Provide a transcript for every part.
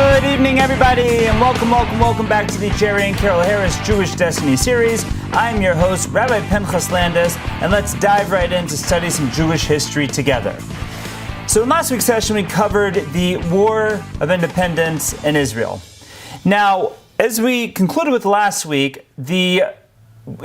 Good evening, everybody, and welcome back to the Jerry and Carol Harris Jewish Destiny series. I'm your host, Rabbi Pinchas Landis, and let's dive right in to study some Jewish history together. So in last week's session, we covered the War of Independence in Israel. Now, as we concluded with last week, the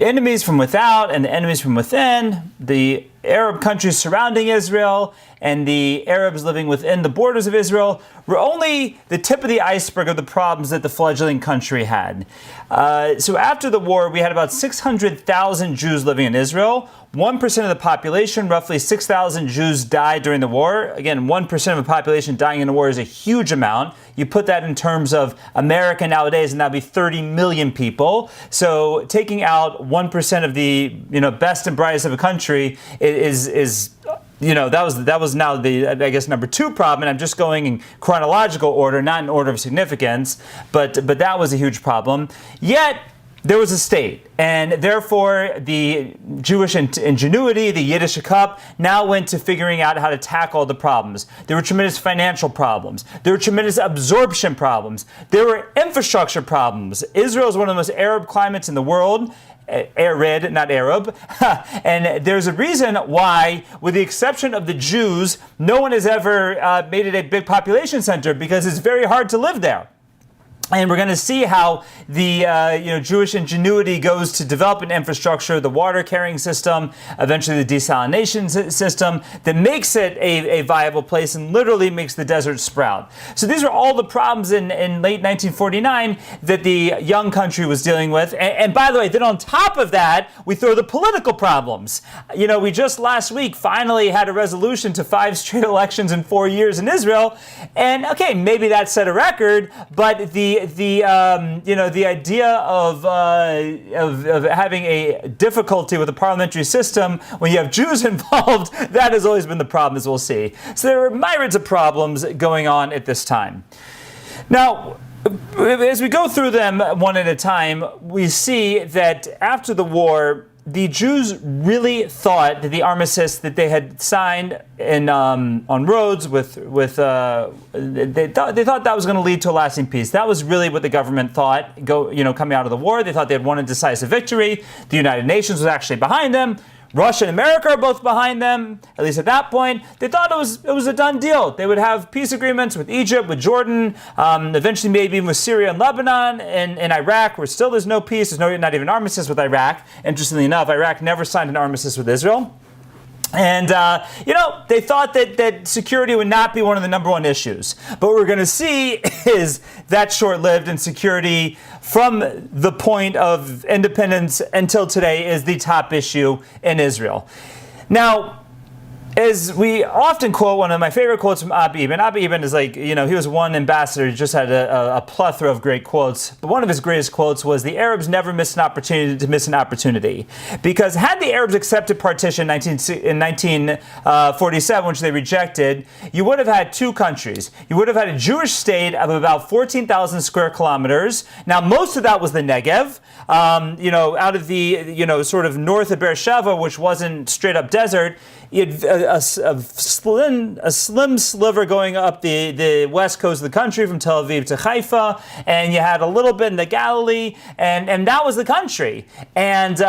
enemies from without and the enemies from within, the Arab countries surrounding Israel and the Arabs living within the borders of Israel were only the tip of the iceberg of the problems that the fledgling country had. So after the war, we had about 600,000 Jews living in Israel. 1% of the population, roughly 6,000 Jews died during the war. Again, 1% of the population dying in the war is a huge amount. You put that in terms of America nowadays, and that would be 30 million people. So taking out 1% of the best and brightest of a country is that was now the, I guess, number two problem. And I'm just going in chronological order, not in order of significance, but that was a huge problem. Yet there was a state, and therefore the Jewish ingenuity, the Yiddish cup, now went to figuring out how to tackle the problems. There were tremendous financial problems. There were tremendous absorption problems. There were infrastructure problems. Israel is one of the most Arab climates in the world. Arid, not Arab. And there's a reason why, with the exception of the Jews, no one has ever made it a big population center, because it's very hard to live there. And we're going to see how the Jewish ingenuity goes to develop an infrastructure, the water carrying system, eventually the desalination system, that makes it a viable place and literally makes the desert sprout. So these are all the problems in late 1949 that the young country was dealing with. And by the way, then on top of that, we throw the political problems. We just last week finally had a resolution to 5 straight elections in 4 years in Israel. And okay, maybe that set a record, but the idea of having a difficulty with the parliamentary system when you have Jews involved, that has always been the problem, as we'll see. So there were myriads of problems going on at this time. Now, as we go through them one at a time, we see that after the war, the Jews really thought that the armistice that they had signed on Rhodes they thought that was going to lead to a lasting peace. That was really what the government thought. Coming out of the war, they thought they had won a decisive victory. The United Nations was actually behind them. Russia and America are both behind them, at least at that point. They thought it was a done deal. They would have peace agreements with Egypt, with Jordan, eventually maybe even with Syria and Lebanon and Iraq, where still there's no peace. There's not even armistice with Iraq. Interestingly enough, Iraq never signed an armistice with Israel. And, they thought that security would not be one of the number one issues. But what we're going to see is that short-lived, and security from the point of independence until today is the top issue in Israel. Now, as we often quote, one of my favorite quotes from Abba Eban. Abba Eban is he was one ambassador who just had a plethora of great quotes. But one of his greatest quotes was, the Arabs never missed an opportunity to miss an opportunity. Because had the Arabs accepted partition in 1947, which they rejected, you would have had two countries. You would have had a Jewish state of about 14,000 square kilometers. Now, most of that was the Negev. Out of the, sort of north of Beersheba, which wasn't straight up desert, you had a slim sliver going up the west coast of the country from Tel Aviv to Haifa, and you had a little bit in the Galilee, and that was the country. And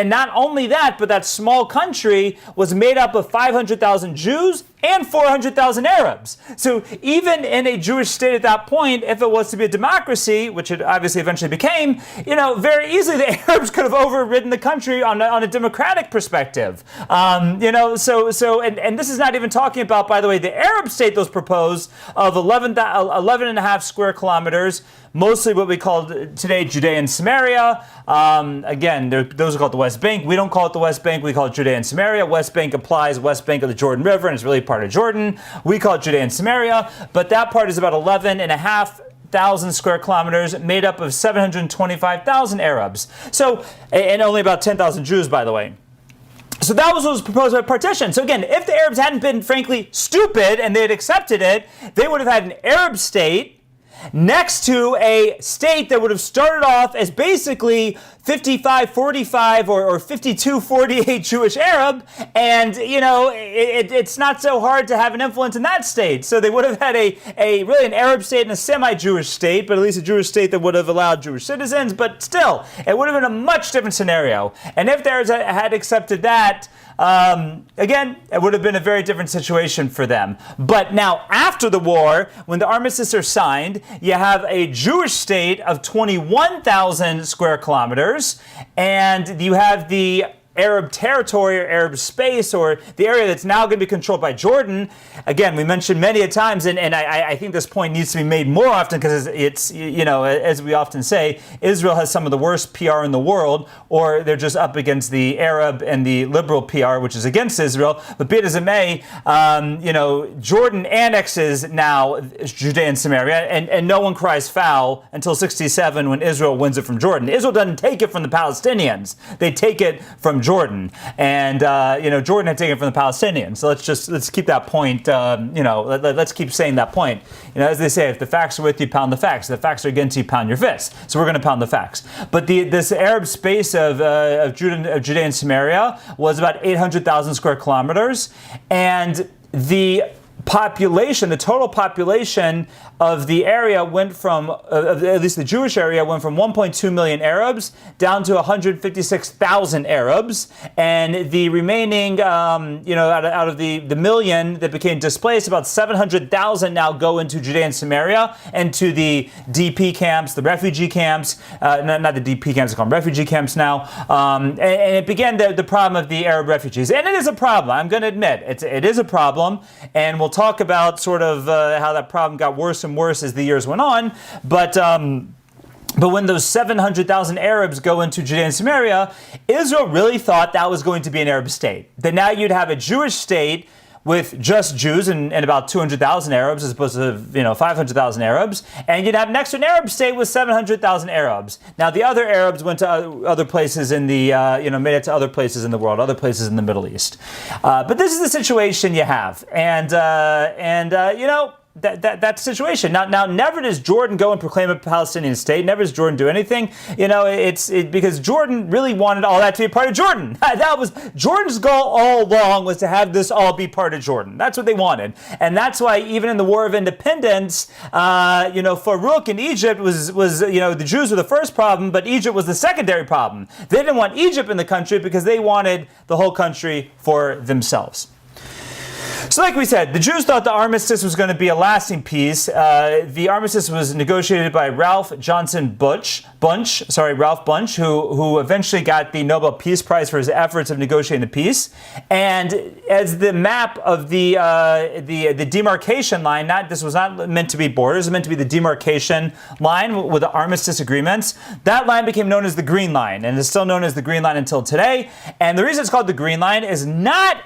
not only that, but that small country was made up of 500,000 Jews and 400,000 Arabs. So even in a Jewish state at that point, if it was to be a democracy, which it obviously eventually became, very easily the Arabs could have overridden the country on a democratic perspective. And this is not even talking about, by the way, the Arab state that was proposed of 11 and a half square kilometers, mostly what we call today Judea and Samaria. Again, those are called the West Bank. We don't call it the West Bank. We call it Judea and Samaria. West Bank applies West Bank of the Jordan River, and it's really part of Jordan. We call it Judea and Samaria, but that part is about 11 and a half thousand square kilometers, made up of 725,000 Arabs. So, and only about 10,000 Jews, by the way. So that was what was proposed by partition. So again, if the Arabs hadn't been, frankly, stupid and they had accepted it, they would have had an Arab state next to a state that would have started off as basically 55-45 or 52-48 Jewish Arab, and it's not so hard to have an influence in that state. So they would have had a really an Arab state and a semi-Jewish state, but at least a Jewish state that would have allowed Jewish citizens. But still, it would have been a much different scenario. And if they had accepted that, again, it would have been a very different situation for them. But now, after the war, when the armistice are signed, you have a Jewish state of 21,000 square kilometers, and you have the Arab territory or Arab space, or the area that's now going to be controlled by Jordan. Again, we mentioned many a times, and I think this point needs to be made more often, because it's, as we often say, Israel has some of the worst PR in the world, or they're just up against the Arab and the liberal PR, which is against Israel. But be it as it may, Jordan annexes now Judea and Samaria, and no one cries foul until 67 when Israel wins it from Jordan. Israel doesn't take it from the Palestinians. They take it from Jordan, and Jordan had taken it from the Palestinians. So let's keep that point. Let's keep saying that point. As they say, if the facts are with you, pound the facts. If the facts are against you, pound your fists. So we're going to pound the facts. But this Arab space of Judea and Samaria was about 800,000 square kilometers, and the total population of the area went from, at least the Jewish area, went from 1.2 million Arabs down to 156,000 Arabs. And the remaining, out of the million that became displaced, about 700,000 now go into Judea and Samaria and to the DP camps, the refugee camps, not the DP camps, they call them refugee camps now. And it began the problem of the Arab refugees. And it is a problem, I'm going to admit. It is a problem, and we'll talk about sort of how that problem got worse and worse as the years went on. But when those 700,000 Arabs go into Judea and Samaria, Israel really thought that was going to be an Arab state. That now you'd have a Jewish state with just Jews and about 200,000 Arabs as opposed to 500,000 Arabs, and you'd have next to an Arab state with 700,000 Arabs. Now the other Arabs went to other places in the made it to other places in the world, other places in the Middle East. But this is the situation you have, and that situation. Now, never does Jordan go and proclaim a Palestinian state. Never does Jordan do anything. It's because Jordan really wanted all that to be a part of Jordan. That was Jordan's goal all along, was to have this all be part of Jordan. That's what they wanted, and that's why even in the War of Independence, Farouk in Egypt was the Jews were the first problem, but Egypt was the secondary problem. They didn't want Egypt in the country because they wanted the whole country for themselves. So like we said, the Jews thought the armistice was going to be a lasting peace. The armistice was negotiated by Ralph Bunche, who eventually got the Nobel Peace Prize for his efforts of negotiating the peace. And as the map of the demarcation line, this was not meant to be borders, it was meant to be the demarcation line with the armistice agreements. That line became known as the Green Line, and is still known as the Green Line until today. And the reason it's called the Green Line is not,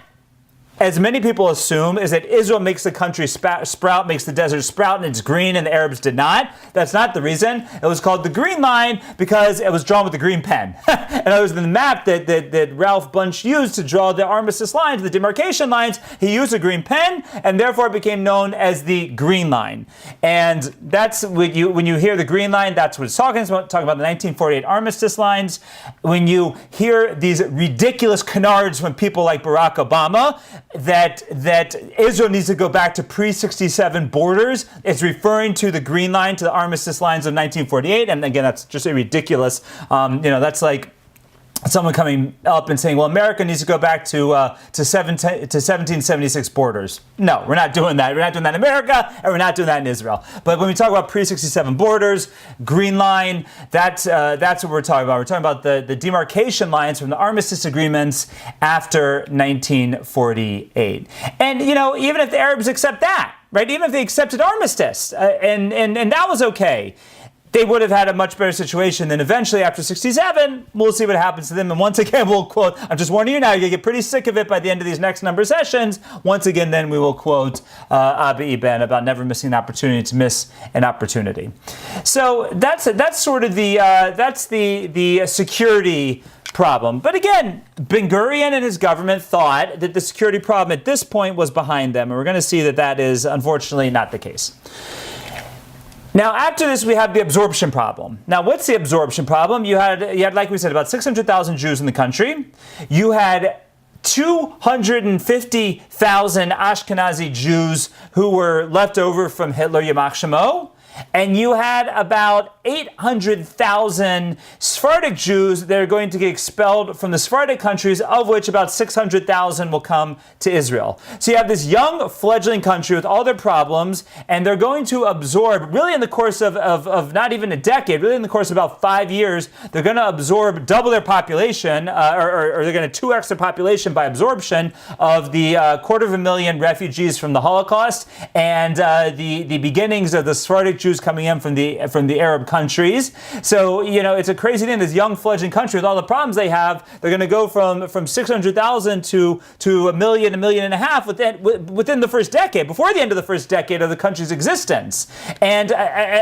as many people assume, is that Israel makes the country sprout, makes the desert sprout, and it's green, and the Arabs did not. That's not the reason. It was called the Green Line because it was drawn with a green pen. And it was the map that Ralph Bunche used to draw the armistice lines, the demarcation lines. He used a green pen, and therefore it became known as the Green Line. And that's when you hear the Green Line, that's what it's talking about. Talking about the 1948 armistice lines. When you hear these ridiculous canards from people like Barack Obama, that Israel needs to go back to pre-67 borders, it's referring to the Green Line, to the armistice lines of 1948. And again, that's just a ridiculous, that's like someone coming up and saying, well, America needs to go back to 1776 borders. No, we're not doing that. We're not doing that in America, and we're not doing that in Israel. But when we talk about pre-67 borders, Green Line, that's what we're talking about. We're talking about the demarcation lines from the armistice agreements after 1948. And, even if the Arabs accept that, right? Even if they accepted armistice, and that was okay, they would have had a much better situation. Then eventually, after 67, we'll see what happens to them. And once again, we'll quote, I'm just warning you now, you're going to get pretty sick of it by the end of these next number of sessions. Once again, then we will quote Abba Eben about never missing an opportunity to miss an opportunity. So that's sort of the security problem. But again, Ben-Gurion and his government thought that the security problem at this point was behind them. And we're going to see that is unfortunately not the case. Now, after this, we have the absorption problem. Now, what's the absorption problem? You had, like we said, about 600,000 Jews in the country. You had 250,000 Ashkenazi Jews who were left over from Hitler, Yamach Shemo. And you had about 800,000 Sephardic Jews that are going to get expelled from the Sephardic countries, of which about 600,000 will come to Israel. So you have this young fledgling country with all their problems, and they're going to absorb, really in the course of not even a decade, really in the course of about 5 years, they're going to absorb double their population, or they're going to 2x their population by absorption of the 250,000 refugees from the Holocaust and the beginnings of the Sephardic Jews coming in from the Arab countries. So, it's a crazy thing. This young fledgling country with all the problems they have, they're going to go from 600,000 to 1 million, 1.5 million within the first decade, before the end of the first decade of the country's existence. And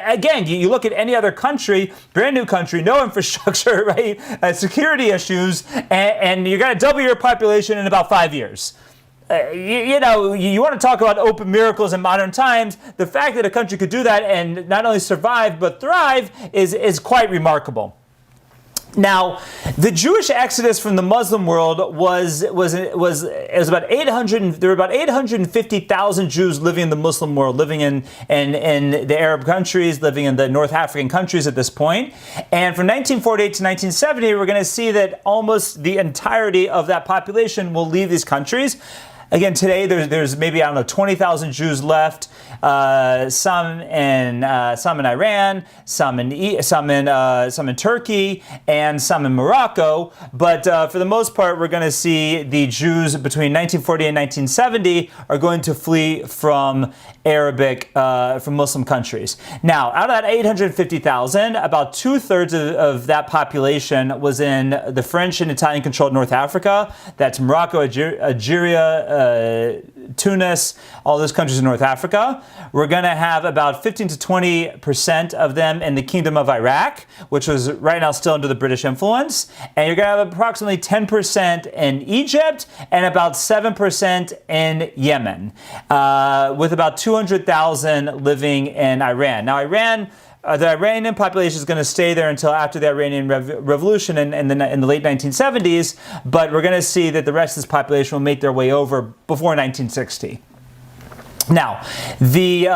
again, you look at any other country, brand new country, no infrastructure, right? Security issues, and you're going to double your population in about 5 years. You want to talk about open miracles in modern times. The fact that a country could do that and not only survive but thrive is quite remarkable. Now, the Jewish exodus from the Muslim world was about 800. There were about 850,000 Jews living in the Muslim world, living in the Arab countries, living in the North African countries at this point. And from 1948 to 1970, we're going to see that almost the entirety of that population will leave these countries. Again, today there's maybe 20,000 Jews left. Some in Iran, some in Turkey, and some in Morocco. But for the most part, we're going to see the Jews between 1940 and 1970 are going to flee from from Muslim countries. Now, out of that 850,000, about 2/3 of that population was in the French and Italian-controlled North Africa. That's Morocco, Algeria, Tunis, all those countries in North Africa. We're going to have about 15 to 20% of them in the Kingdom of Iraq, which was right now still under the British influence. And you're going to have approximately 10% in Egypt and about 7% in Yemen, with about 200,000 living in Iran. Now, the Iranian population is going to stay there until after the Iranian Revolution in the late 1970s, but we're going to see that the rest of this population will make their way over before 1960. Now, the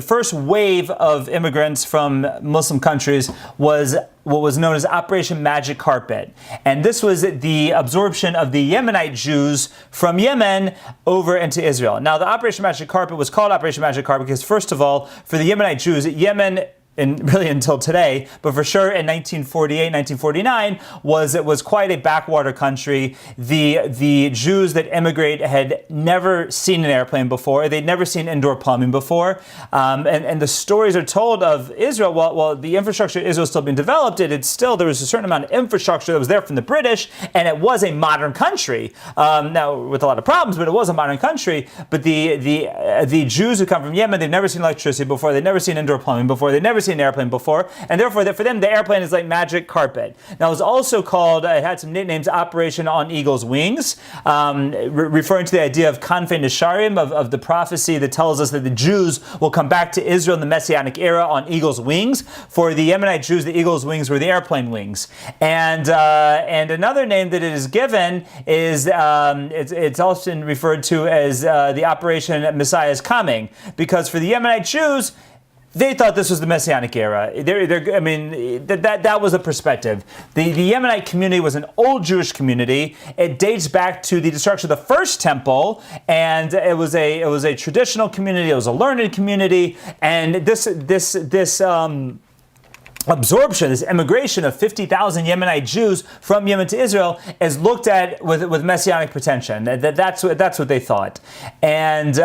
first wave of immigrants from Muslim countries was what was known as Operation Magic Carpet. And this was the absorption of the Yemenite Jews from Yemen over into Israel. Now, the Operation Magic Carpet was called Operation Magic Carpet because, first of all, for the Yemenite Jews, Yemen, and really until today, but for sure in 1948, 1949, was quite a backwater country. The Jews that immigrate had never seen an airplane before. They'd never seen indoor plumbing before. And the stories are told of Israel, while the infrastructure of Israel is still being developed, there was a certain amount of infrastructure that was there from the British, and it was a modern country. Now, with a lot of problems, but it was a modern country. But the Jews who come from Yemen, they've never seen electricity before, they've never seen indoor plumbing before, they've never seen an airplane before, and therefore for them the airplane is like magic carpet. Now, it was also called, it had some nicknames, Operation on Eagle's Wings, referring to the idea of Kanfei Nesharim, of the prophecy that tells us that the Jews will come back to Israel in the Messianic era on eagle's wings. For the Yemenite Jews, the eagle's wings were the airplane wings. And another name that it is given is, it's often referred to as the Operation Messiah is Coming, because for the Yemenite Jews, they thought this was the Messianic era. That was the perspective. The Yemenite community was an old Jewish community. It dates back to the destruction of the first temple, and it was a traditional community. It was a learned community, and this absorption, this immigration of 50,000 Yemenite Jews from Yemen to Israel is looked at with messianic pretension. That's what they thought, and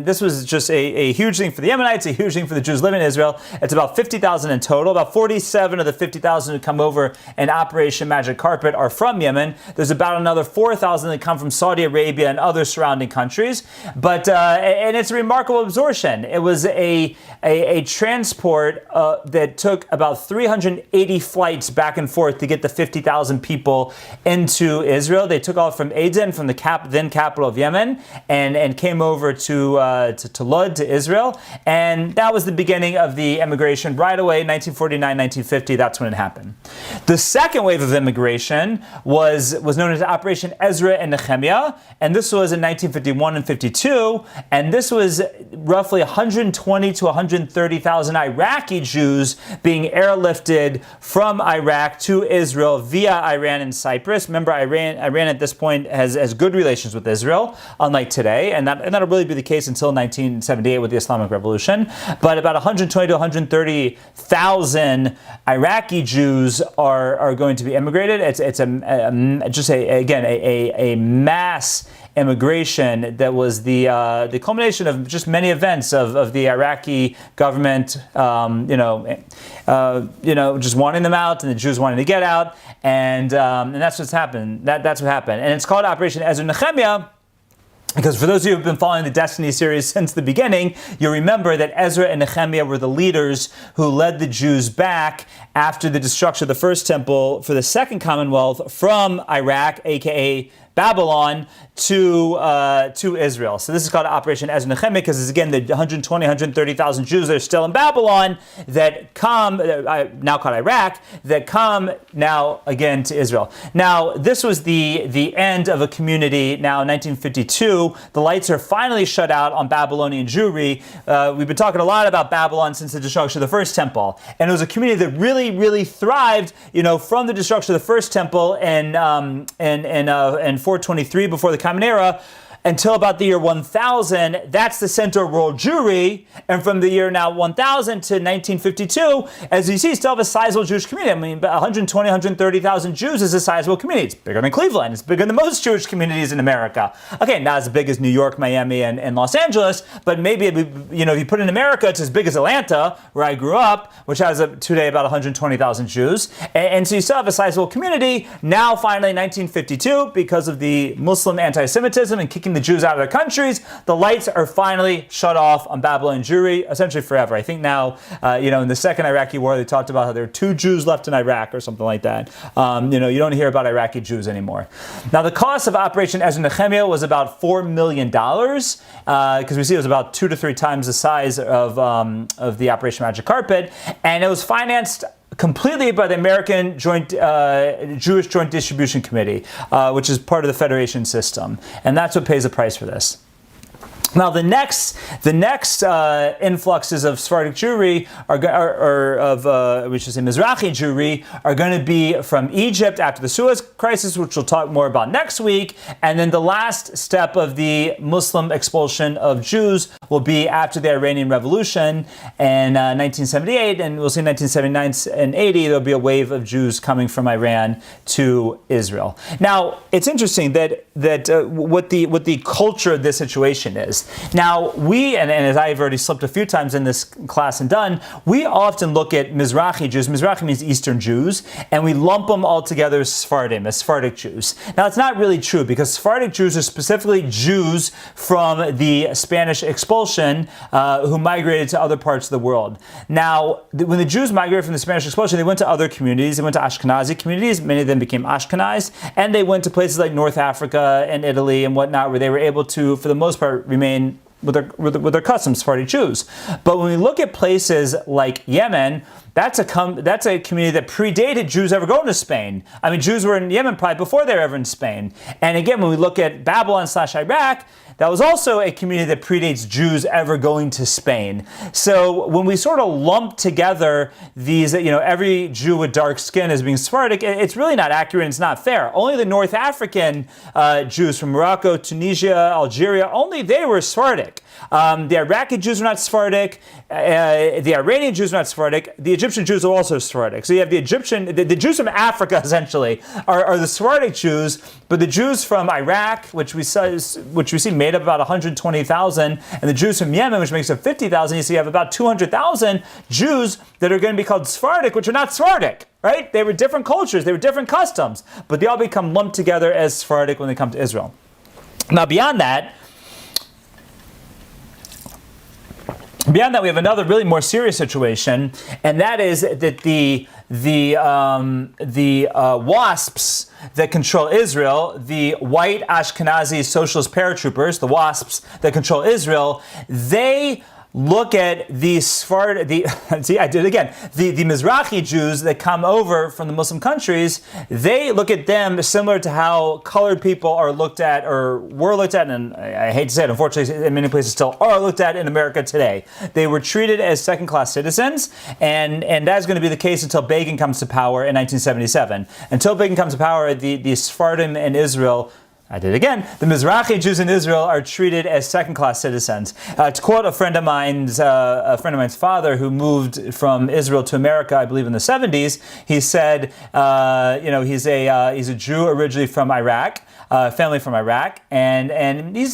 this was just a huge thing for the Yemenites, a huge thing for the Jews living in Israel. It's about 50,000 in total. About 47 of the 50,000 who come over in Operation Magic Carpet are from Yemen. There's about another 4,000 that come from Saudi Arabia and other surrounding countries. But and it's a remarkable absorption. It was a transport that took about 380 flights back and forth to get the 50,000 people into Israel. They took off from Aden, from the then capital of Yemen, and came over to Lod, to Israel. And that was the beginning of the immigration right away, 1949, 1950. That's when it happened. The second wave of immigration was known as Operation Ezra and Nehemiah, and this was in 1951 and 52. And this was roughly 120 to 130,000 Iraqi Jews being airlifted from Iraq to Israel via Iran and Cyprus. Remember, Iran at this point has good relations with Israel, unlike today, and that'll really be the case until 1978 with the Islamic Revolution. But about 120 to 130,000 Iraqi Jews are going to be immigrated. It's a mass immigration that was the culmination of just many events of the Iraqi government, just wanting them out, and the Jews wanting to get out, and that's what's happened. That's what happened, and it's called Operation Ezra Nehemiah. Because for those of you who have been following the Destiny series since the beginning, you'll remember that Ezra and Nehemiah were the leaders who led the Jews back after the destruction of the first temple for the second Commonwealth from Iraq, aka Babylon, to Israel. So this is called Operation Ezra Nehemiah because it's, again, the 120, 130,000 Jews that are still in Babylon that come, now called Iraq, that come now again to Israel. Now, this was the end of a community. Now, in 1952, the lights are finally shut out on Babylonian Jewry. We've been talking a lot about Babylon since the destruction of the first temple. And it was a community that really, really thrived, from the destruction of the first temple in 423 before the Common Era until about the year 1000. That's the center of world Jewry. And from the year now 1000 to 1952, as you see, still have a sizable Jewish community. I mean, 120, 130,000 Jews is a sizable community. It's bigger than Cleveland. It's bigger than most Jewish communities in America. Okay, not as big as New York, Miami, and Los Angeles, but maybe, if you put it in America, it's as big as Atlanta, where I grew up, which has today about 120,000 Jews. And so you still have a sizable community. Now, finally, 1952, because of the Muslim anti-Semitism and kicking the Jews out of their countries, the lights are finally shut off on Babylon Jewry, essentially forever. I think now, in the second Iraqi war, they talked about how there are 2 Jews left in Iraq or something like that. You don't hear about Iraqi Jews anymore. Now, the cost of Operation Ezra Nehemiah was about $4 million, because we see it was about 2 to 3 times the size of the Operation Magic Carpet, and it was financed completely by the American Jewish Joint Distribution Committee, which is part of the Federation system, and that's what pays the price for this. Now, the next influxes of Sephardic Jewry Mizrahi Jewry are going to be from Egypt after the Suez Crisis, which we'll talk more about next week, and then the last step of the Muslim expulsion of Jews will be after the Iranian Revolution in 1978, and we'll see in 1979 and 80 there'll be a wave of Jews coming from Iran to Israel. Now, it's interesting that what the culture of this situation is. Now, and as I've already slipped a few times in this class and done, we often look at Mizrahi Jews. Mizrahi means Eastern Jews, and we lump them all together as Sephardim, as Sephardic Jews. Now, it's not really true, because Sephardic Jews are specifically Jews from the Spanish expulsion who migrated to other parts of the world. Now, when the Jews migrated from the Spanish expulsion, they went to other communities. They went to Ashkenazi communities. Many of them became Ashkenaz, and they went to places like North Africa and Italy and whatnot, where they were able to, for the most part, remain with their customs, Sephardic Jews. But when we look at places like Yemen, that's a community that predated Jews ever going to Spain. I mean, Jews were in Yemen probably before they were ever in Spain. And again, when we look at Babylon/Iraq, that was also a community that predates Jews ever going to Spain. So when we sort of lump together these, every Jew with dark skin as being Sephardic, it's really not accurate and it's not fair. Only the North African Jews from Morocco, Tunisia, Algeria, only they were Sephardic. The Iraqi Jews were not Sephardic. The Iranian Jews were not Sephardic. The Egyptian Jews are also Sephardic. So you have the Jews from Africa, essentially, are the Sephardic Jews, but the Jews from Iraq, which we see made up about 120,000, and the Jews from Yemen, which makes up 50,000, you see you have about 200,000 Jews that are going to be called Sephardic, which are not Sephardic, right? They were different cultures, they were different customs, but they all become lumped together as Sephardic when they come to Israel. Now, beyond that, Beyond that, we have another really more serious situation, and that is that the WASPs that control Israel, the white Ashkenazi socialist paratroopers, the WASPs that control Israel, they look at the Mizrahi Jews that come over from the Muslim countries. They look at them similar to how colored people are looked at, or were looked at, and I hate to say it, unfortunately, in many places still are looked at in America today. They were treated as second-class citizens, and that's going to be the case until Begin comes to power in 1977. Until Begin comes to power, the Sephardim in Israel, I did it again. The Mizrahi Jews in Israel are treated as second-class citizens. To quote a friend of mine's father who moved from Israel to America, I believe in the 70s, he said, he's a Jew originally from Iraq. Family from Iraq, and his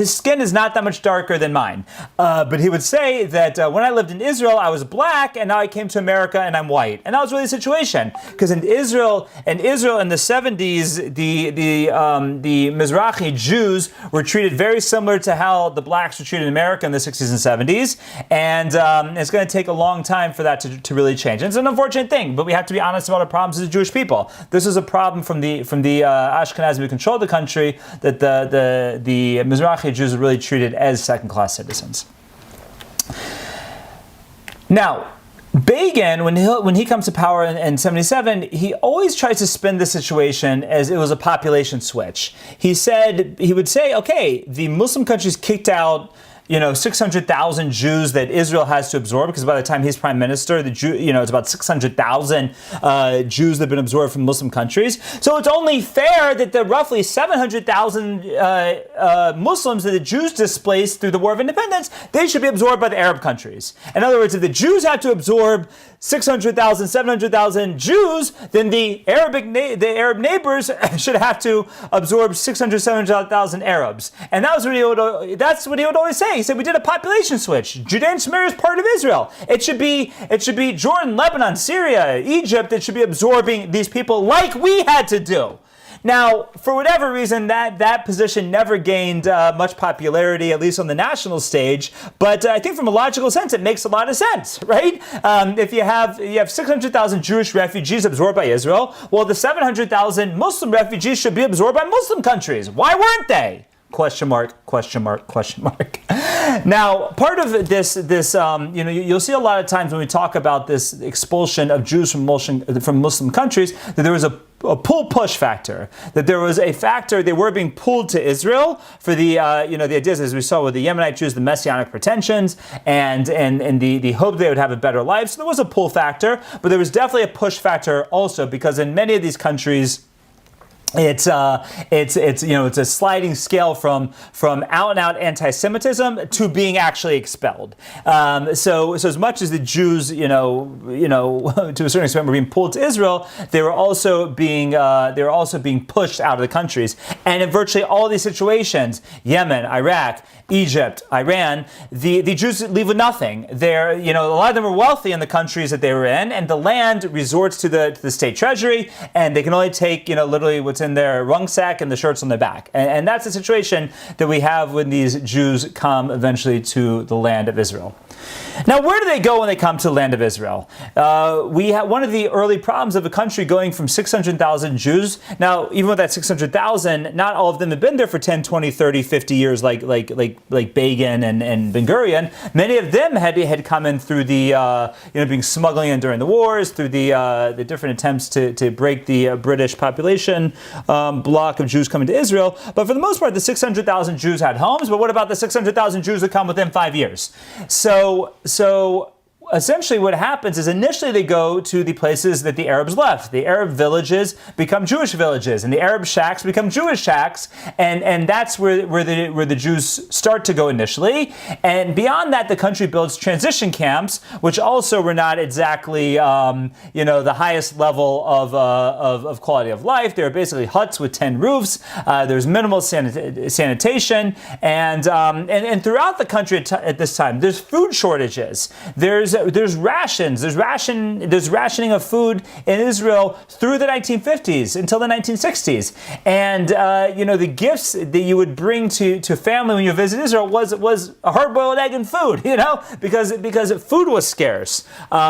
skin is not that much darker than mine. But he would say that when I lived in Israel, I was black, and now I came to America and I'm white. And that was really the situation, because in Israel in the 70s, the Mizrahi Jews were treated very similar to how the blacks were treated in America in the 60s and 70s, and it's going to take a long time for that to really change. And it's an unfortunate thing, but we have to be honest about our problems as the Jewish people. This is a problem from the Ashkenazim who control the country, that the Mizrahi Jews are really treated as second-class citizens. Now, Begin, when he comes to power in 77, he always tries to spin the situation as it was a population switch. He would say, okay, the Muslim countries kicked out 600,000 Jews that Israel has to absorb, because by the time he's prime minister, it's about 600,000 Jews that have been absorbed from Muslim countries. So it's only fair that the roughly 700,000 Muslims that the Jews displaced through the War of Independence, they should be absorbed by the Arab countries. In other words, if the Jews have to absorb 600,000, 700,000 Jews, then the Arab neighbors should have to absorb 600, 700,000 Arabs. And that's what he would always say. He said, we did a population switch. Judea and Samaria is part of Israel. It should be Jordan, Lebanon, Syria, Egypt that should be absorbing these people like we had to do. Now, for whatever reason, that position never gained much popularity, at least on the national stage. But I think from a logical sense, it makes a lot of sense, right? If you have 600,000 Jewish refugees absorbed by Israel, well, the 700,000 Muslim refugees should be absorbed by Muslim countries. Why weren't they? Question mark, question mark, question mark. Now, part of this, you'll see a lot of times when we talk about this expulsion of Jews from Muslim countries, that there was a pull-push factor, that there was a factor, they were being pulled to Israel for the ideas, as we saw with the Yemenite Jews, the messianic pretensions, and the hope they would have a better life. So there was a pull factor, but there was definitely a push factor also, because in many of these countries, it's a sliding scale from out and out anti-Semitism to being actually expelled. So as much as the Jews, to a certain extent were being pulled to Israel, they were also being pushed out of the countries. And in virtually all these situations, Yemen, Iraq, Egypt, Iran, the Jews leave with nothing. They're, a lot of them are wealthy in the countries that they were in, and the land resorts to the state treasury, and they can only take, literally what's in their rucksack and the shirts on their back. And that's the situation that we have when these Jews come eventually to the land of Israel. Now, where do they go when they come to the land of Israel? We have one of the early problems of a country going from 600,000 Jews. Now, even with that 600,000, not all of them have been there for 10, 20, 30, 50 years like Begin and Ben Gurion. Many of them had come in through the, being smuggling in during the wars, through the different attempts to break the British population block of Jews coming to Israel. But for the most part, the 600,000 Jews had homes. But what about the 600,000 Jews that come within 5 years? So essentially what happens is initially they go to the places that the Arabs left. The Arab villages become Jewish villages, and the Arab shacks become Jewish shacks, and that's where the Jews start to go initially. And beyond that, the country builds transition camps, which also were not exactly the highest level of quality of life. They were basically huts with 10 roofs. There's minimal sanitation, and throughout the country at this time, there's food shortages. There's rations. There's rationing of food in Israel through the 1950s until the 1960s. And the gifts that you would bring to family when you visit Israel was a hard-boiled egg and food, because food was scarce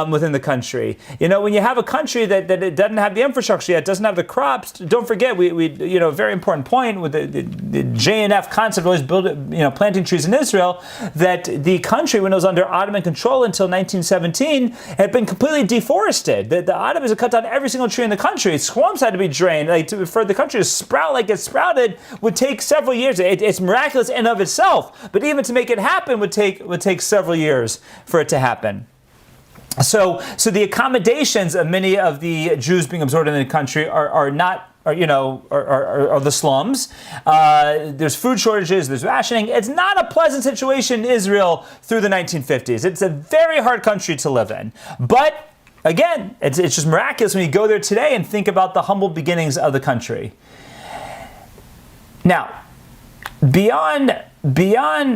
within the country. When you have a country that it doesn't have the infrastructure yet, doesn't have the crops. Don't forget, we a very important point with the J&F concept, always planting trees in Israel, that the country, when it was under Ottoman control until 1917, had been completely deforested. The Ottomans had cut down every single tree in the country. Swamps had to be drained. For the country to sprout like it sprouted would take several years. It's miraculous in and of itself, but even to make it happen would take several years for it to happen. So the accommodations of many of the Jews being absorbed in the country are the slums. There's food shortages, there's rationing. It's not a pleasant situation in Israel through the 1950s. It's a very hard country to live in. But again, it's just miraculous when you go there today and think about the humble beginnings of the country. Now, beyond this,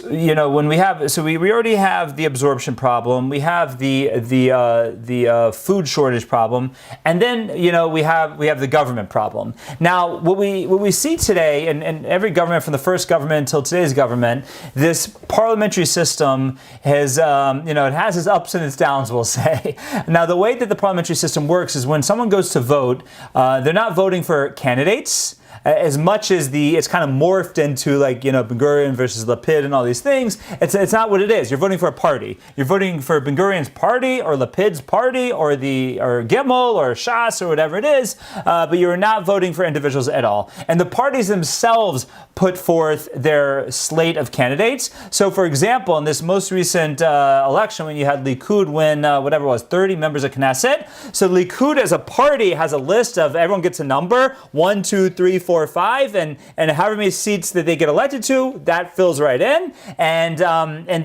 when we have, so we already have the absorption problem, we have the food shortage problem, and then we have the government problem. Now, what we see today, and every government from the first government until today's government, this parliamentary system has, it has its ups and its downs, we'll say. Now, the way that the parliamentary system works is when someone goes to vote, they're not voting for candidates. As much as it's kind of morphed into Ben-Gurion versus Lapid and all these things, it's not what it is. You're voting for a party. You're voting for Ben-Gurion's party or Lapid's party or Gimel or Shas or whatever it is, but you're not voting for individuals at all. And the parties themselves put forth their slate of candidates. So, for example, in this most recent election, when you had Likud win 30 members of Knesset, so Likud as a party has a list of, everyone gets a number, 1, 2, 3, 4, 5, and however many seats that they get elected to, that fills right in. And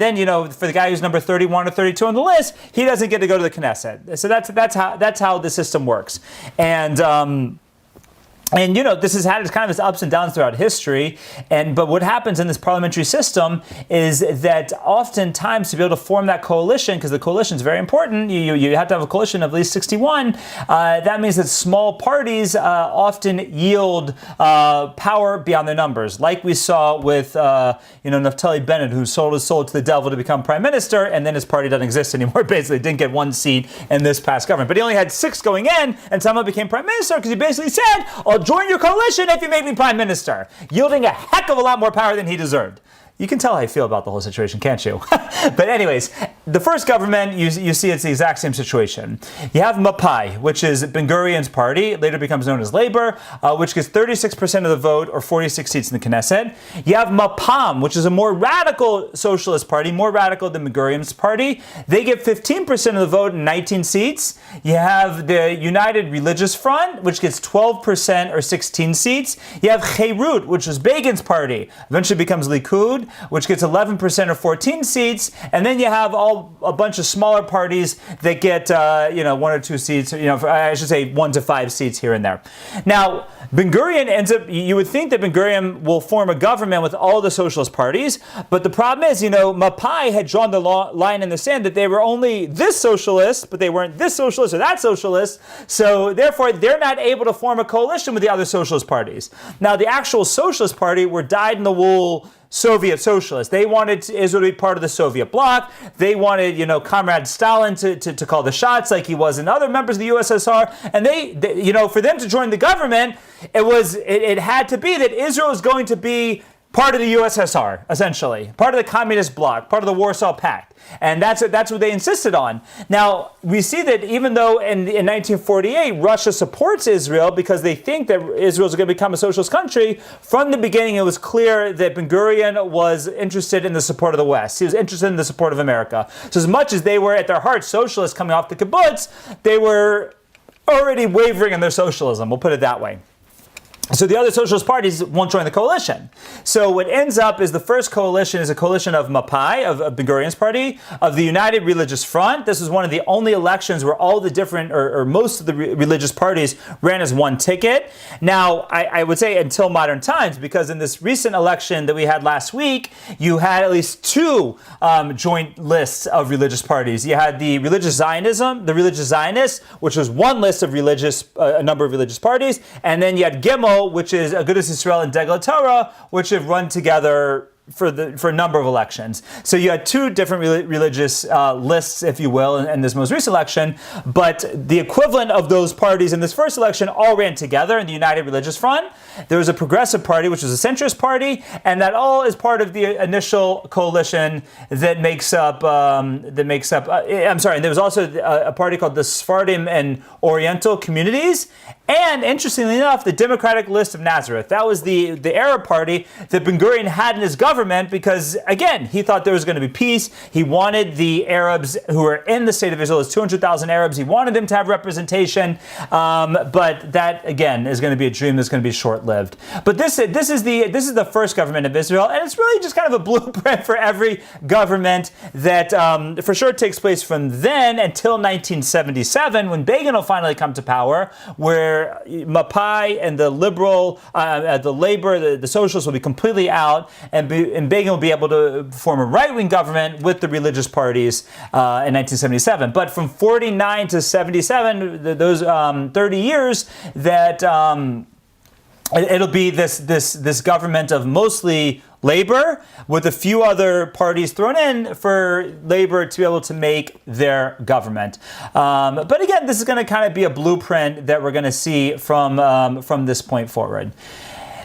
then for the guy who's number 31 or 32 on the list, he doesn't get to go to the Knesset. So that's how the system works. And this has had kind of its ups and downs throughout history. But what happens in this parliamentary system is that oftentimes to be able to form that coalition, because the coalition is very important, you have to have a coalition of at least 61. That means that small parties often yield power beyond their numbers, like we saw with Naftali Bennett, who sold his soul to the devil to become prime minister, and then his party doesn't exist anymore. Basically, didn't get one seat in this past government, but he only had 6 going in, and someone became prime minister because he basically said, "I'll join your coalition if you make me prime minister," yielding a heck of a lot more power than he deserved. You can tell how I feel about the whole situation, can't you? But anyways, the first government, you see it's the exact same situation. You have Mapai, which is Ben-Gurion's party, later becomes known as Labor, which gets 36% of the vote or 46 seats in the Knesset. You have Mapam, which is a more radical socialist party, more radical than Ben-Gurion's party. They get 15% of the vote and 19 seats. You have the United Religious Front, which gets 12% or 16 seats. You have Cherut, which is Begin's party, eventually becomes Likud, which gets 11% or 14 seats, and then you have a bunch of smaller parties that get 1 or 2 seats, I should say 1 to 5 seats here and there. Now, Ben-Gurion ends up, you would think that Ben-Gurion will form a government with all the socialist parties, but the problem is, Mapai had drawn the line in the sand that they were only this socialist, but they weren't this socialist or that socialist, so therefore they're not able to form a coalition with the other socialist parties. Now, the actual Socialist Party were dyed-in-the-wool Soviet socialists. They wanted Israel to be part of the Soviet bloc. They wanted, Comrade Stalin to call the shots like he was in other members of the USSR. And they for them to join the government, it had to be that Israel was going to be part of the USSR, essentially, part of the communist bloc, part of the Warsaw Pact. And that's what they insisted on. Now, we see that even though in 1948, Russia supports Israel because they think that Israel is going to become a socialist country, from the beginning it was clear that Ben-Gurion was interested in the support of the West. He was interested in the support of America. So as much as they were at their heart socialists coming off the kibbutz, they were already wavering in their socialism, we'll put it that way. So the other socialist parties won't join the coalition. So what ends up is the first coalition is a coalition of Mapai, of Ben-Gurion's party, of the United Religious Front. This was one of the only elections where all the different, or most of the religious parties ran as one ticket. Now, I would say until modern times, because in this recent election that we had last week, you had at least two joint lists of religious parties. You had the Religious Zionists, which was one list of a number of religious parties, and then you had Gimel, which is Agudas Yisrael and Degel Torah, which have run together for a number of elections. So you had two different religious lists, if you will, in this most recent election, but the equivalent of those parties in this first election all ran together in the United Religious Front. There was a progressive party, which was a centrist party, and that all is part of the initial coalition that makes up. I'm sorry. There was also a party called the Sephardim and Oriental Communities, and interestingly enough, the Democratic List of Nazareth. That was the Arab party that Ben-Gurion had in his government because, again, he thought there was going to be peace. He wanted the Arabs who were in the state of Israel, there's 200,000 Arabs. He wanted them to have representation, but that, again, is going to be a dream that's going to be short-lived. But this is the first government of Israel, and it's really just kind of a blueprint for every government that for sure takes place from then until 1977, when Begin will finally come to power, where Mapai and the liberal, the labor, the socialists will be completely out, and Begin will be able to form a right-wing government with the religious parties in 1977. But from 49 to 77, those 30 years, that it'll be this government of mostly labor, with a few other parties thrown in for labor to be able to make their government. But again, this is going to kind of be a blueprint that we're going to see from this point forward.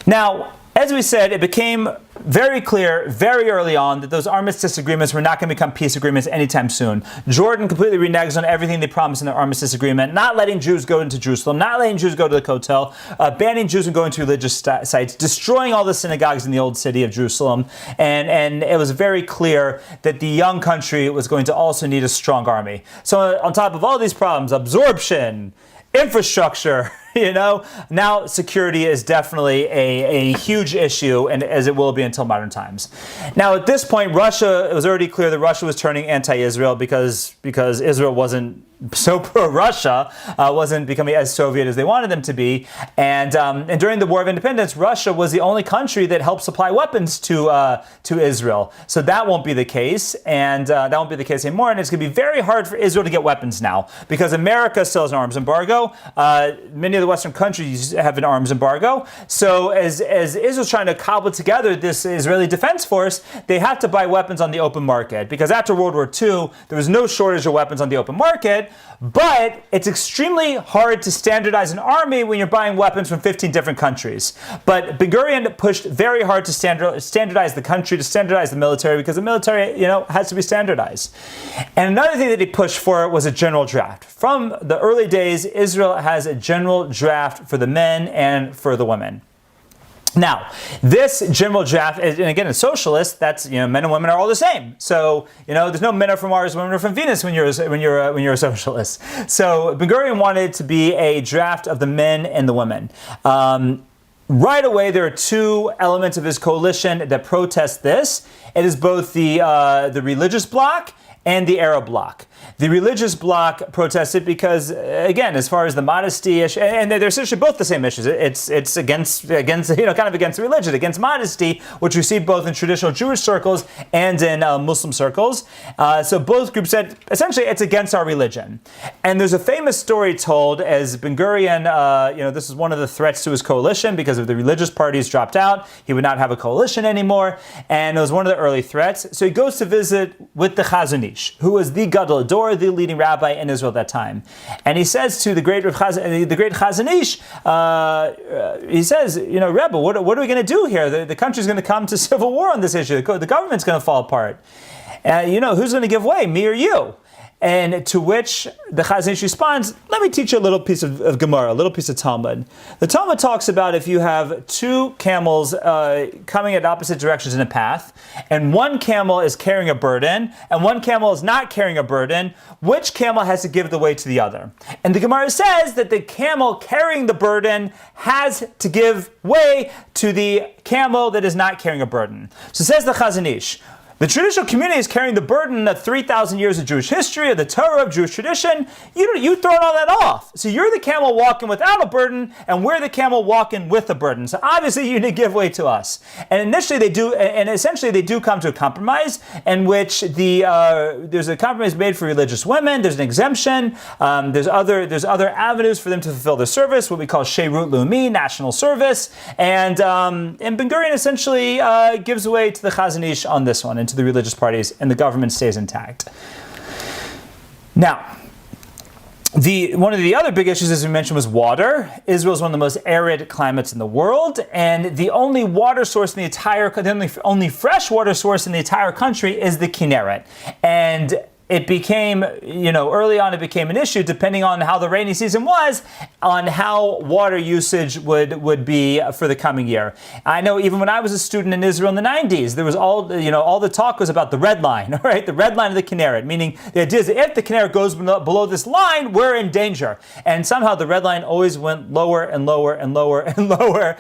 Now, as we said, it became very clear very early on that those armistice agreements were not going to become peace agreements anytime soon. Jordan completely reneged on everything they promised in the armistice agreement, not letting Jews go into Jerusalem, not letting Jews go to the Kotel, banning Jews from going to religious sites, destroying all the synagogues in the old city of Jerusalem. And it was very clear that the young country was going to also need a strong army. So on top of all these problems, absorption, infrastructure, now security is definitely a huge issue, and as it will be until modern times. Now, at this point, it was already clear that Russia was turning anti-Israel because Israel wasn't so pro-Russia, wasn't becoming as Soviet as they wanted them to be. And during the War of Independence, Russia was the only country that helped supply weapons to Israel. So that won't be the case, and that won't be the case anymore. And it's going to be very hard for Israel to get weapons now because America still has an arms embargo. Many of the Western countries have an arms embargo. So as Israel's trying to cobble together this Israeli defense force, they have to buy weapons on the open market, because after World War II, there was no shortage of weapons on the open market. But it's extremely hard to standardize an army when you're buying weapons from 15 different countries. But Ben-Gurion pushed very hard to standardize the country, to standardize the military, because the military, has to be standardized. And another thing that he pushed for was a general draft. From the early days, Israel has a general draft for the men and for the women. Now, this general draft, and again, it's socialist. That's men and women are all the same. So there's no men are from Mars, women are from Venus when you're a socialist. So Ben-Gurion wanted it to be a draft of the men and the women. Right away, there are two elements of his coalition that protest this. It is both the religious bloc and the Arab bloc. The religious bloc protested because, again, as far as the modesty issue, and they're essentially both the same issues. It's against kind of against religion, against modesty, which we see both in traditional Jewish circles and in Muslim circles. So both groups said, essentially, it's against our religion. And there's a famous story told as Ben-Gurion, this is one of the threats to his coalition, because if the religious parties dropped out, he would not have a coalition anymore. And it was one of the early threats. So he goes to visit with the Chazon Ish, who was the Gadol Ador, the leading rabbi in Israel at that time. And he says to the great Chazon Ish, he says, Rebbe, what are we going to do here? The country's going to come to civil war on this issue. The government's going to fall apart. Who's going to give way, me or you? And to which the Chazon Ish responds, let me teach you a little piece of Gemara, a little piece of Talmud. The Talmud talks about if you have two camels coming at opposite directions in a path, and one camel is carrying a burden, and one camel is not carrying a burden, which camel has to give the way to the other? And the Gemara says that the camel carrying the burden has to give way to the camel that is not carrying a burden. So says the Chazon Ish, the traditional community is carrying the burden of 3,000 years of Jewish history, of the Torah, of Jewish tradition. You throw all that off. So you're the camel walking without a burden, and we're the camel walking with a burden. So obviously you need to give way to us. And initially they do, and essentially they do come to a compromise in which there's a compromise made for religious women. There's an exemption. There's other avenues for them to fulfill their service, what we call Sheirut Leumi, national service. And Ben Gurion essentially gives way to the Chazon Ish on this one, to the religious parties, and the government stays intact. Now, one of the other big issues, as we mentioned, was water. Israel is one of the most arid climates in the world, and the only water source in the entire, only fresh water source in the entire country is the Kinneret. And it became, early on it became an issue depending on how the rainy season was, on how water usage would be for the coming year. I know even when I was a student in Israel in the 90s, there was all the talk was about the red line, right? The red line of the Kinneret, meaning the idea is that if the Kinneret goes below this line, we're in danger. And somehow the red line always went lower and lower and lower and lower,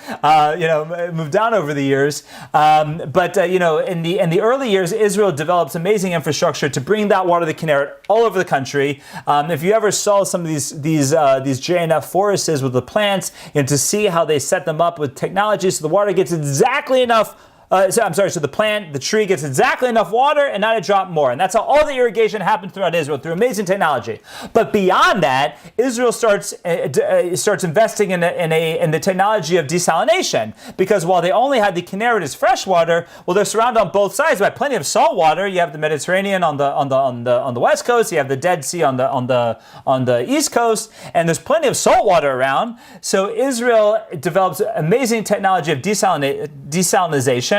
moved down over the years. But in the early years, Israel develops amazing infrastructure to bring that water to the Kinneret all over the country. If you ever saw some of these JNF forests with the plants, to see how they set them up with technology so the water gets exactly enough. So the tree gets exactly enough water and not a drop more. And that's how all the irrigation happened throughout Israel, through amazing technology. But beyond that, Israel starts investing in the technology of desalination. Because while they only had the Kinneret as fresh water, well, they're surrounded on both sides by plenty of salt water. You have the Mediterranean on the west coast, you have the Dead Sea on the east coast, and there's plenty of salt water around. So Israel develops amazing technology of desalination.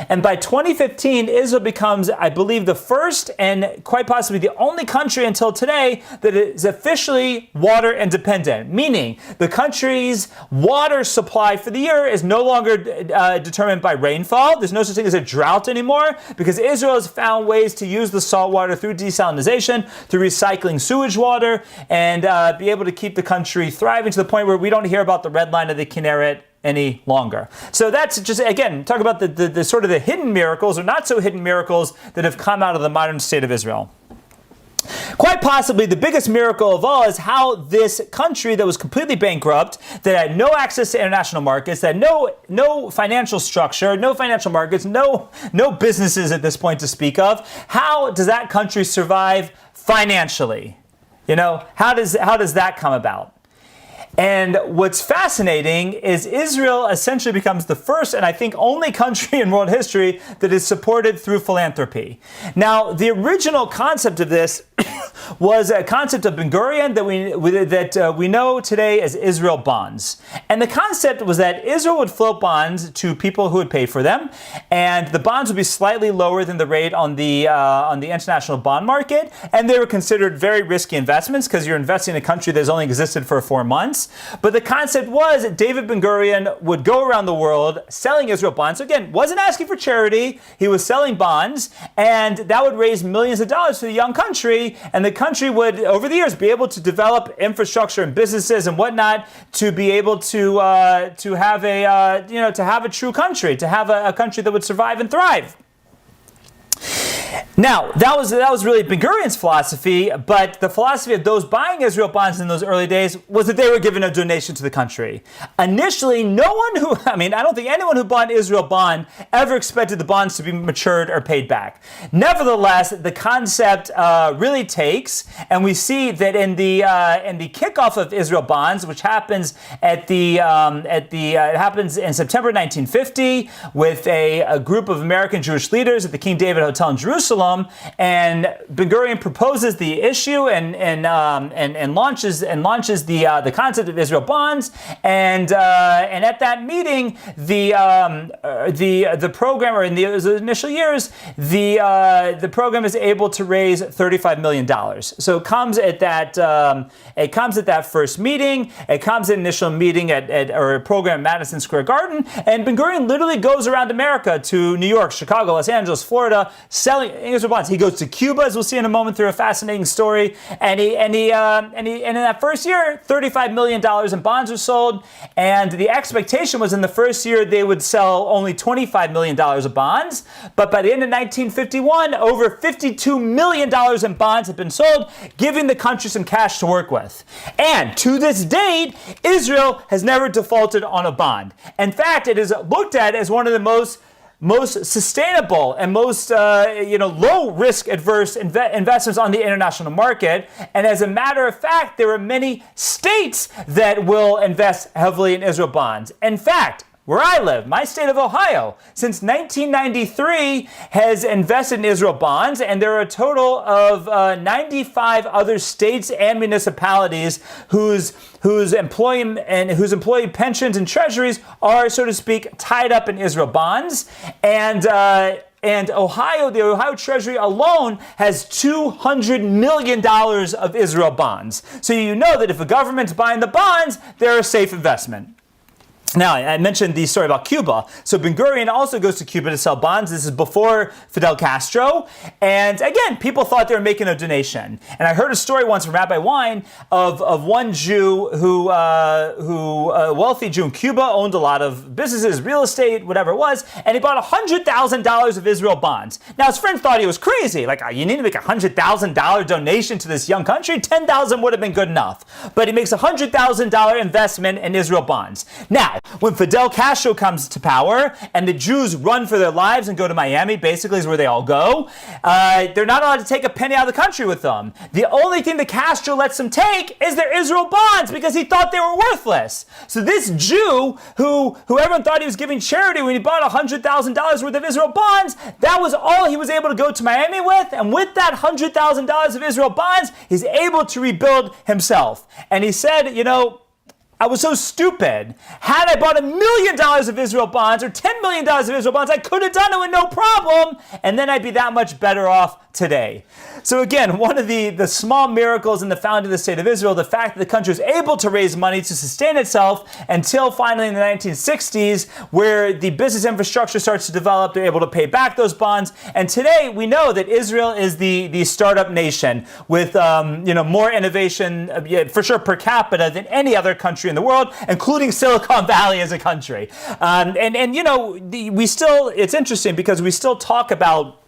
And by 2015, Israel becomes, I believe, the first and quite possibly the only country until today that is officially water independent, meaning the country's water supply for the year is no longer determined by rainfall. There's no such thing as a drought anymore, because Israel has found ways to use the salt water through desalination, through recycling sewage water, and be able to keep the country thriving to the point where we don't hear about the red line of the Kinneret any longer. So that's just, again, talk about the sort of the hidden miracles or not so hidden miracles that have come out of the modern state of Israel. Quite possibly the biggest miracle of all is how this country that was completely bankrupt, that had no access to international markets, that had no financial structure, no financial markets, no businesses at this point to speak of, how does that country survive financially? How does that come about? And what's fascinating is Israel essentially becomes the first and I think only country in world history that is supported through philanthropy. Now, the original concept of this was a concept of Ben Gurion that we know today as Israel bonds. And the concept was that Israel would float bonds to people who would pay for them, and the bonds would be slightly lower than the rate on the international bond market, and they were considered very risky investments because you're investing in a country that's only existed for 4 months. But the concept was that David Ben Gurion would go around the world selling Israel bonds. So again, wasn't asking for charity. He was selling bonds, and that would raise millions of dollars for the young country. And the country would, over the years, be able to develop infrastructure and businesses and whatnot to be able to have a true country, to have a country that would survive and thrive. Now, that was really Ben Gurion's philosophy, but the philosophy of those buying Israel bonds in those early days was that they were giving a donation to the country. Initially, I don't think anyone who bought an Israel bond ever expected the bonds to be matured or paid back. Nevertheless, the concept really takes, and we see that in the kickoff of Israel bonds, which happens it happens in September 1950 with a group of American Jewish leaders at the King David Hotel in Jerusalem. Jerusalem, and Ben-Gurion proposes the issue and launches the concept of Israel bonds, and at that meeting the program, or in the initial years, the program is able to raise $35 million. So it comes at that first meeting. It comes at initial meeting at a program at Madison Square Garden, and Ben-Gurion literally goes around America to New York, Chicago, Los Angeles, Florida, selling Israel bonds. He goes to Cuba, as we'll see in a moment, through a fascinating story, and in that first year, $35 million in bonds were sold, and the expectation was in the first year they would sell only $25 million of bonds, but by the end of 1951, over $52 million in bonds had been sold, giving the country some cash to work with. And to this date, Israel has never defaulted on a bond. In fact, it is looked at as one of the most sustainable and most low risk adverse investments on the international market. And as a matter of fact, there are many states that will invest heavily in Israel bonds. In fact, where I live, my state of Ohio, since 1993 has invested in Israel bonds, and there are a total of 95 other states and municipalities whose employee pensions and treasuries are, so to speak, tied up in Israel bonds. And Ohio, the Ohio Treasury alone has $200 million of Israel bonds. So you know that if a government's buying the bonds, they're a safe investment. Now, I mentioned the story about Cuba. So Ben-Gurion also goes to Cuba to sell bonds. This is before Fidel Castro. And again, people thought they were making a donation. And I heard a story once from Rabbi Wein of one Jew who a wealthy Jew in Cuba, owned a lot of businesses, real estate, whatever it was, and he bought $100,000 of Israel bonds. Now, his friends thought he was crazy. Like, you need to make a $100,000 donation to this young country? $10,000 would have been good enough. But he makes a $100,000 investment in Israel bonds. Now, when Fidel Castro comes to power and the Jews run for their lives and go to Miami, basically is where they all go, they're not allowed to take a penny out of the country with them. The only thing that Castro lets them take is their Israel bonds because he thought they were worthless. So this Jew, who everyone thought he was giving charity when he bought $100,000 worth of Israel bonds, that was all he was able to go to Miami with. And with that $100,000 of Israel bonds, he's able to rebuild himself. And he said, I was so stupid. Had I bought $1 million of Israel bonds or $10 million of Israel bonds, I could have done it with no problem, and then I'd be that much better off today. So again, one of the small miracles in the founding of the State of Israel, the fact that the country was able to raise money to sustain itself until finally in the 1960s, where the business infrastructure starts to develop, they're able to pay back those bonds. And today we know that Israel is the startup nation with more innovation, for sure, per capita than any other country in the world, including Silicon Valley as a country. It's interesting because we still talk about,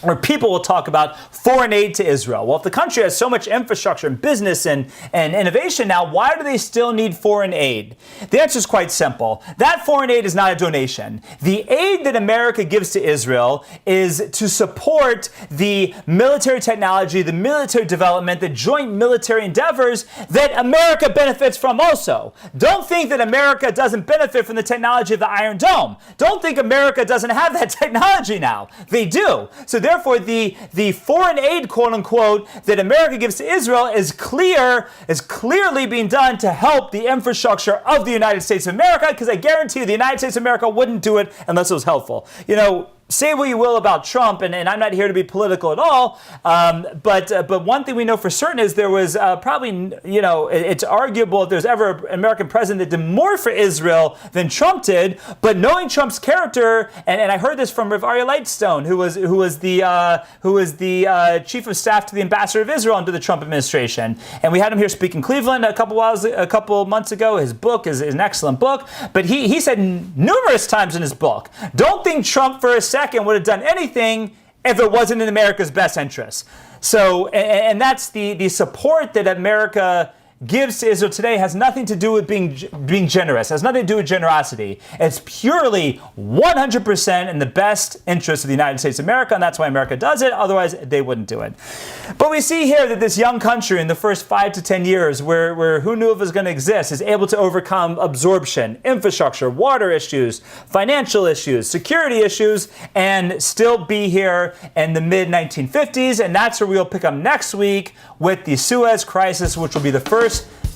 or people will talk about, foreign aid to Israel. Well, if the country has so much infrastructure and business and innovation now, why do they still need foreign aid? The answer is quite simple. That foreign aid is not a donation. The aid that America gives to Israel is to support the military technology, the military development, the joint military endeavors that America benefits from also. Don't think that America doesn't benefit from the technology of the Iron Dome. Don't think America doesn't have that technology now. They do. So therefore, the foreign aid, quote unquote, that America gives to Israel is clearly being done to help the infrastructure of the United States of America, because I guarantee you the United States of America wouldn't do it unless it was helpful. Say what you will about Trump, and I'm not here to be political at all, but one thing we know for certain is there was it's arguable if there's ever an American president that did more for Israel than Trump did. But knowing Trump's character, and I heard this from Rav Aryeh Lightstone, who was the chief of staff to the ambassador of Israel under the Trump administration, and we had him here speak in Cleveland a couple months ago. His book is an excellent book, but he said numerous times in his book, don't think Trump for a second would have done anything if it wasn't in America's best interest. So, and that's the support that America gives to Israel today has nothing to do with being generous, has nothing to do with generosity. It's purely 100% in the best interest of the United States of America, and that's why America does it. Otherwise, they wouldn't do it. But we see here that this young country in the first 5 to 10 years, where who knew it was going to exist, is able to overcome absorption, infrastructure, water issues, financial issues, security issues, and still be here in the mid-1950s. And that's where we'll pick up next week with the Suez Crisis, which will be the first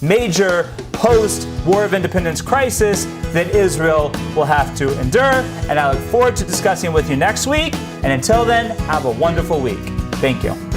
major post-War of Independence crisis that Israel will have to endure. And I look forward to discussing it with you next week. And until then, have a wonderful week. Thank you.